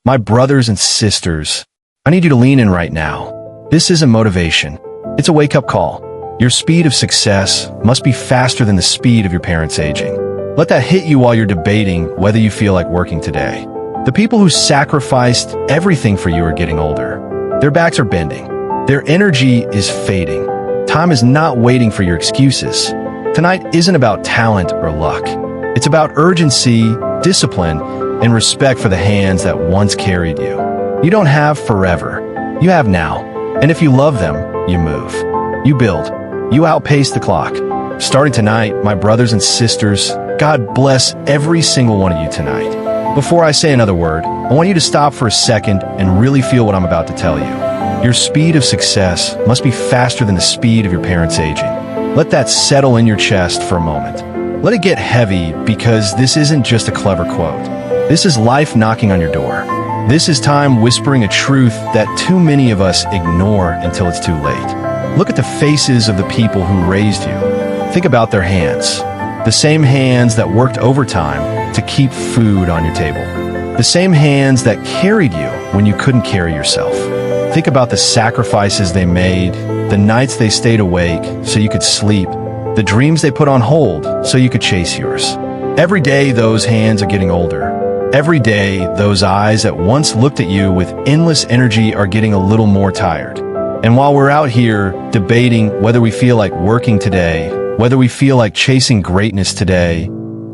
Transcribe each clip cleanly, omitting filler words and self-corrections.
My brothers and sisters, I need you to lean in right now. This isn't motivation. It's a wake-up call. Your speed of success must be faster than the speed of your parents aging. Let that hit you while you're debating whether you feel like working today. The people who sacrificed everything for you are getting older. Their backs are bending. Their energy is fading. Time is not waiting for your excuses. Tonight isn't about talent or luck. It's about urgency, discipline, and respect for the hands that once carried you. You don't have forever. You have now. And if you love them, you move. You build. You outpace the clock. Starting tonight, my brothers and sisters, God bless every single one of you tonight. Before I say another word, I want you to stop for a second and really feel what I'm about to tell you. Your speed of success must be faster than the speed of your parents aging. Let that settle in your chest for a moment. Let it get heavy, because this isn't just a clever quote. This is life knocking on your door. This is time whispering a truth that too many of us ignore until it's too late. Look at the faces of the people who raised you. Think about their hands. The same hands that worked overtime to keep food on your table. The same hands that carried you when you couldn't carry yourself. Think about the sacrifices they made, the nights they stayed awake so you could sleep, the dreams they put on hold so you could chase yours. Every day those hands are getting older. Every day those eyes that once looked at you with endless energy are getting a little more tired. And while we're out here debating whether we feel like working today, whether we feel like chasing greatness today,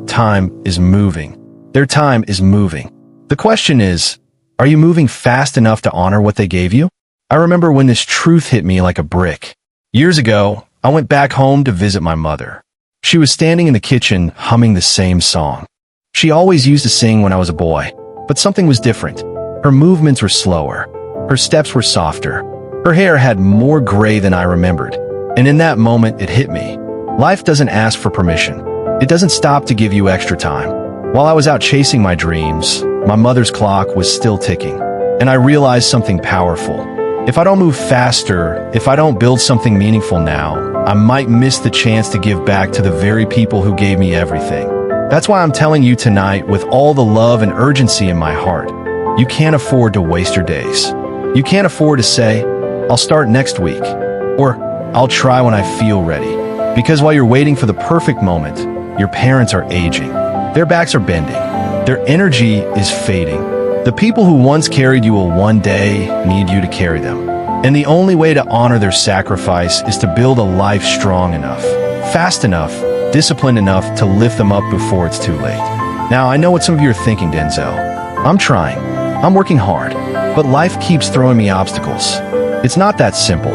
time is moving. Their time is moving. The question is, are you moving fast enough to honor what they gave you? I remember when this truth hit me like a brick. Years ago, I went back home to visit my mother. She was standing in the kitchen humming the same song. She always used to sing when I was a boy, but something was different. Her movements were slower. Her steps were softer. Her hair had more gray than I remembered. And in that moment, it hit me. Life doesn't ask for permission. It doesn't stop to give you extra time. While I was out chasing my dreams, my mother's clock was still ticking. And I realized something powerful. If I don't move faster, if I don't build something meaningful now, I might miss the chance to give back to the very people who gave me everything. That's why I'm telling you tonight with all the love and urgency in my heart. You can't afford to waste your days. You can't afford to say, I'll start next week, or I'll try when I feel ready. Because while you're waiting for the perfect moment, your parents are aging. Their backs are bending. Their energy is fading. The people who once carried you will one day need you to carry them. And the only way to honor their sacrifice is to build a life strong enough, fast enough, disciplined enough to lift them up before it's too late. Now, I know what some of you are thinking, Denzel. I'm trying. I'm working hard. But life keeps throwing me obstacles. It's not that simple.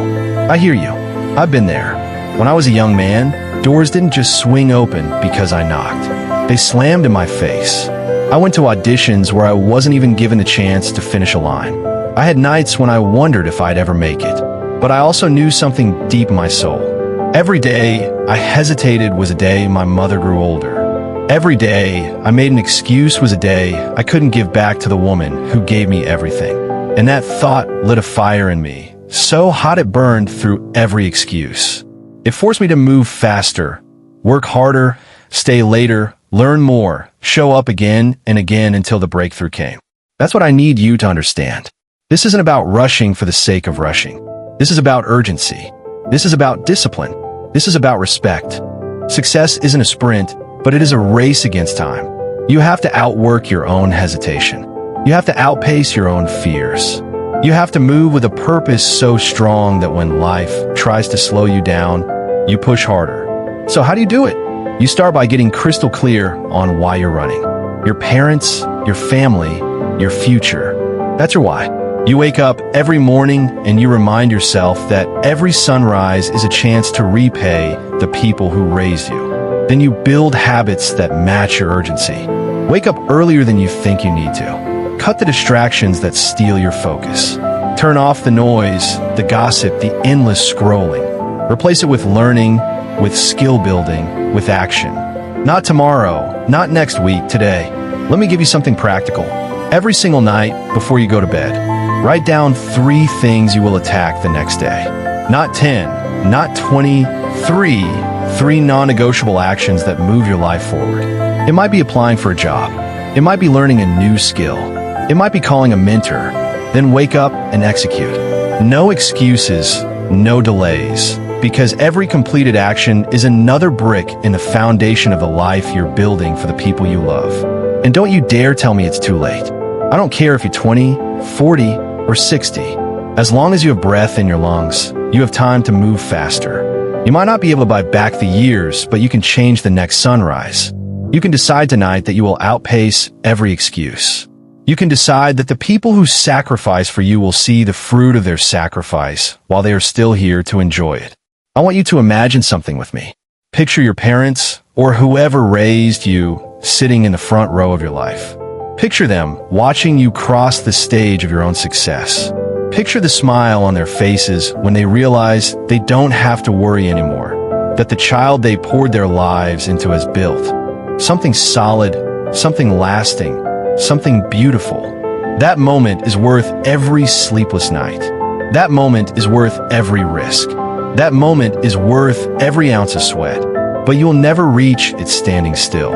I hear you. I've been there. When I was a young man, doors didn't just swing open because I knocked. They slammed in my face. I went to auditions where I wasn't even given the chance to finish a line. I had nights when I wondered if I'd ever make it. But I also knew something deep in my soul. Every day I hesitated was a day my mother grew older. Every day I made an excuse was a day I couldn't give back to the woman who gave me everything. And that thought lit a fire in me, so hot it burned through every excuse. It forced me to move faster, work harder, stay later, learn more, show up again and again until the breakthrough came. That's what I need you to understand. This isn't about rushing for the sake of rushing. This is about urgency. This is about discipline. This is about respect. Success isn't a sprint, but it is a race against time. You have to outwork your own hesitation. You have to outpace your own fears. You have to move with a purpose so strong that when life tries to slow you down, you push harder. So how do you do it? You start by getting crystal clear on why you're running. Your parents, your family, your future. That's your why. You wake up every morning and you remind yourself that every sunrise is a chance to repay the people who raised you. Then you build habits that match your urgency. Wake up earlier than you think you need to. Cut the distractions that steal your focus. Turn off the noise, the gossip, the endless scrolling. Replace it with learning, with skill building, with action. Not tomorrow, not next week, today. Let me give you something practical. Every single night before you go to bed, write down 3 things you will attack the next day. Not 10, not 20, 3 non-negotiable actions that move your life forward. It might be applying for a job. It might be learning a new skill. It might be calling a mentor, then wake up and execute. No excuses, no delays, because every completed action is another brick in the foundation of the life you're building for the people you love. And don't you dare tell me it's too late. I don't care if you're 20, 40, or 60. As long as you have breath in your lungs, you have time to move faster. You might not be able to buy back the years, but you can change the next sunrise. You can decide tonight that you will outpace every excuse. You can decide that the people who sacrifice for you will see the fruit of their sacrifice while they are still here to enjoy it. I want you to imagine something with me. Picture your parents, or whoever raised you, sitting in the front row of your life. Picture them watching you cross the stage of your own success. Picture the smile on their faces when they realize they don't have to worry anymore, that the child they poured their lives into has built something solid, something lasting, something beautiful. That moment is worth every sleepless night. That moment is worth every risk. That moment is worth every ounce of sweat. But you will never reach it standing still.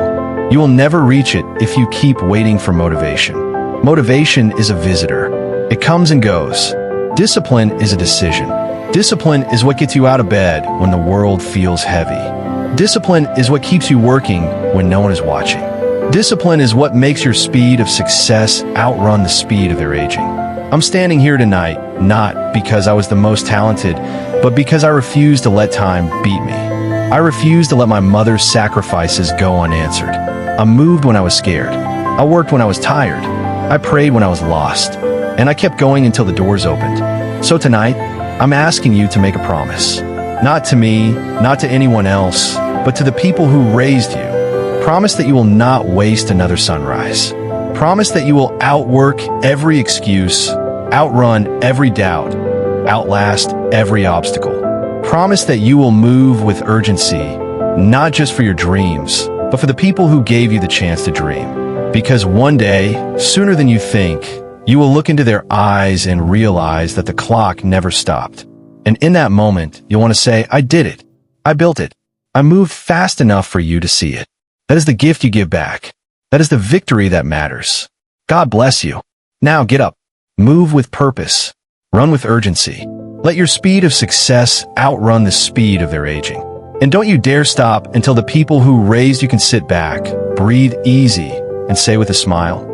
You will never reach it if you keep waiting for motivation. Motivation is a visitor. It comes and goes. Discipline is a decision. Discipline is what gets you out of bed when the world feels heavy. Discipline is what keeps you working when no one is watching. Discipline is what makes your speed of success outrun the speed of their aging. I'm standing here tonight, not because I was the most talented, but because I refused to let time beat me. I refused to let my mother's sacrifices go unanswered. I moved when I was scared. I worked when I was tired. I prayed when I was lost. And I kept going until the doors opened. So tonight, I'm asking you to make a promise. Not to me, not to anyone else, but to the people who raised you. Promise that you will not waste another sunrise. Promise that you will outwork every excuse, outrun every doubt, outlast every obstacle. Promise that you will move with urgency, not just for your dreams, but for the people who gave you the chance to dream. Because one day, sooner than you think, you will look into their eyes and realize that the clock never stopped. And in that moment, you'll want to say, I did it. I built it. I moved fast enough for you to see it. That is the gift you give back. That is the victory that matters. God bless you. Now get up. Move with purpose. Run with urgency. Let your speed of success outrun the speed of their aging. And don't you dare stop until the people who raised you can sit back, breathe easy, and say with a smile,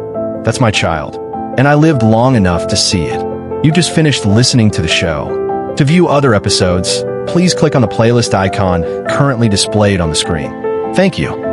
that's my child. And I lived long enough to see it. You just finished listening to the show. To view other episodes, please click on the playlist icon currently displayed on the screen. Thank you.